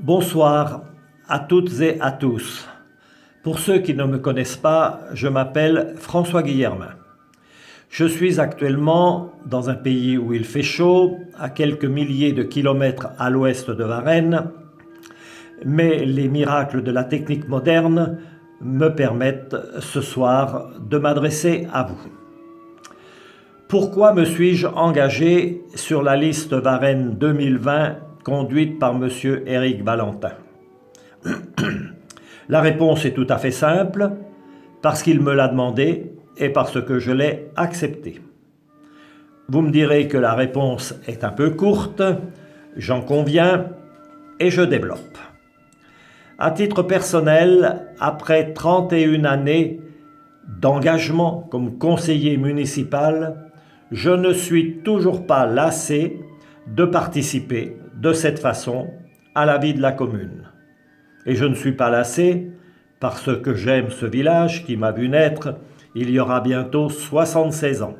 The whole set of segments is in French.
Bonsoir à toutes et à tous. Pour ceux qui ne me connaissent pas, je m'appelle François Guillermin. Je suis actuellement dans un pays où il fait chaud, à quelques milliers de kilomètres à l'ouest de Varennes, mais les miracles de la technique moderne me permettent ce soir de m'adresser à vous. Pourquoi me suis-je engagé sur la liste Varennes 2020 conduite par M. Éric Valentin? La réponse est tout à fait simple, parce qu'il me l'a demandé et parce que je l'ai accepté. Vous me direz que la réponse est un peu courte, j'en conviens, et je développe. À titre personnel, après 31 années d'engagement comme conseiller municipal, je ne suis toujours pas lassé de participer de cette façon à la vie de la commune. Et je ne suis pas lassé parce que j'aime ce village qui m'a vu naître il y aura bientôt 76 ans.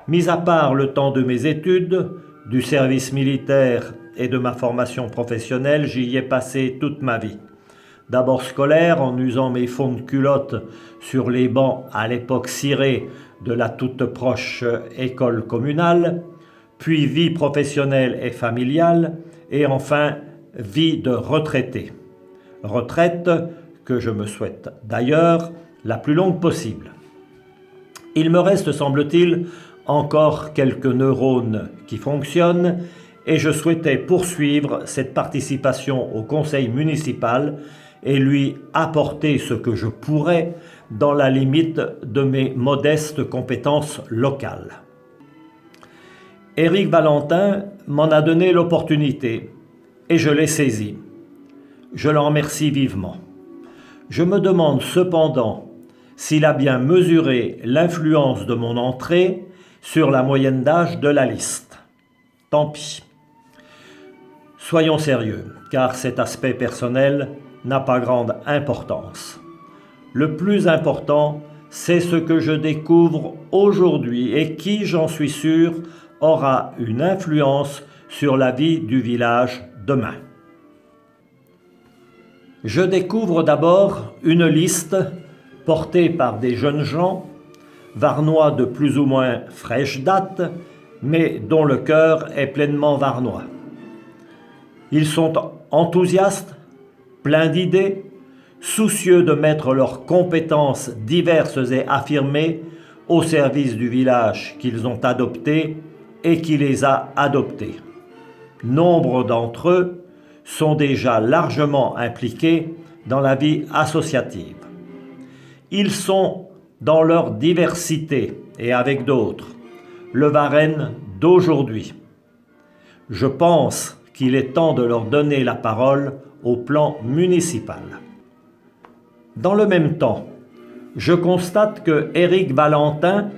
Mis à part le temps de mes études, du service militaire et de ma formation professionnelle, j'y ai passé toute ma vie. D'abord scolaire, en usant mes fonds de culotte sur les bancs à l'époque cirée de la toute proche école communale, puis vie professionnelle et familiale, et enfin vie de retraité. Retraite que je me souhaite d'ailleurs la plus longue possible. Il me reste, semble-t-il, encore quelques neurones qui fonctionnent et je souhaitais poursuivre cette participation au conseil municipal et lui apporter ce que je pourrais dans la limite de mes modestes compétences locales. Éric Valentin m'en a donné l'opportunité et je l'ai saisi. Je l'en remercie vivement. Je me demande cependant s'il a bien mesuré l'influence de mon entrée sur la moyenne d'âge de la liste. Tant pis. Soyons sérieux, car cet aspect personnel n'a pas grande importance. Le plus important, c'est ce que je découvre aujourd'hui et qui, j'en suis sûr, aura une influence sur la vie du village demain. Je découvre d'abord une liste portée par des jeunes gens, varnois de plus ou moins fraîche date, mais dont le cœur est pleinement varnois. Ils sont enthousiastes, pleins d'idées, soucieux de mettre leurs compétences diverses et affirmées au service du village qu'ils ont adopté et qui les a adoptés. Nombre d'entre eux sont déjà largement impliqués dans la vie associative. Ils sont dans leur diversité et avec d'autres, le Varennes d'aujourd'hui. Je pense qu'il est temps de leur donner la parole au plan municipal. Dans le même temps, je constate que Éric Valentin,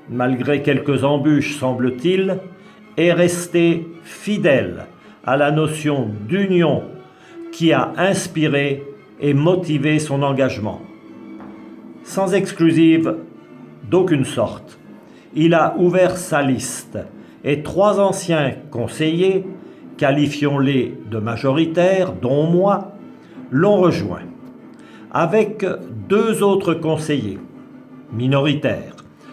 malgré quelques embûches semble-t-il, est resté fidèle à la notion d'union qui a inspiré et motivé son engagement. Sans exclusive d'aucune sorte, il a ouvert sa liste et 3 anciens conseillers, qualifions-les de majoritaires, dont moi, l'ont rejoint. Avec 2 autres conseillers minoritaires,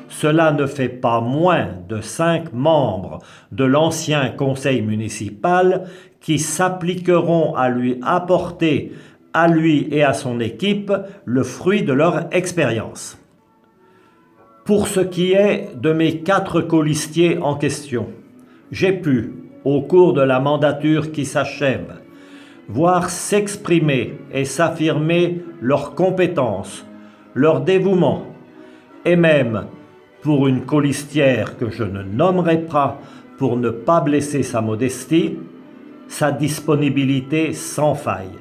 cela ne fait pas moins de 5 membres de l'ancien conseil municipal qui s'appliqueront à lui apporter, à lui et à son équipe, le fruit de leur expérience. Pour ce qui est de mes 4 colistiers en question, j'ai pu, au cours de la mandature qui s'achève, voir s'exprimer et s'affirmer leurs compétences, leur dévouement, et même, pour une colistière que je ne nommerai pas pour ne pas blesser sa modestie, sa disponibilité sans faille.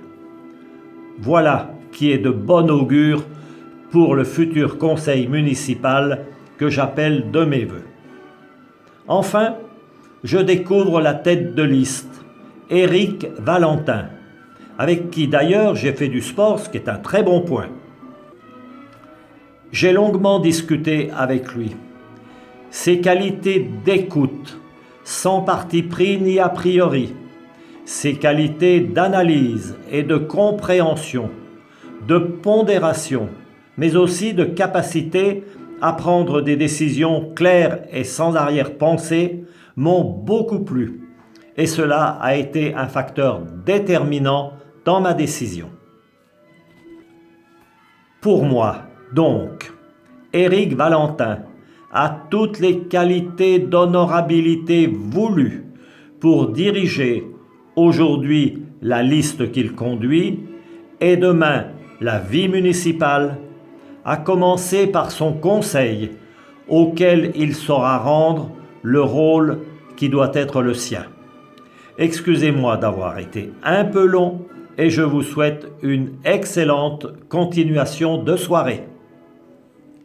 Voilà qui est de bon augure pour le futur conseil municipal que j'appelle de mes vœux. Enfin, je découvre la tête de liste, Éric Valentin, avec qui d'ailleurs j'ai fait du sport, ce qui est un très bon point. J'ai longuement discuté avec lui. Ses qualités d'écoute, sans parti pris ni a priori, ses qualités d'analyse et de compréhension, de pondération, mais aussi de capacité à prendre des décisions claires et sans arrière-pensée m'ont beaucoup plu. Et cela a été un facteur déterminant dans ma décision. Pour moi, donc, Éric Valentin a toutes les qualités d'honorabilité voulues pour diriger aujourd'hui la liste qu'il conduit et demain la vie municipale, à commencer par son conseil auquel il saura rendre le rôle qui doit être le sien. Excusez-moi d'avoir été un peu long et je vous souhaite une excellente continuation de soirée.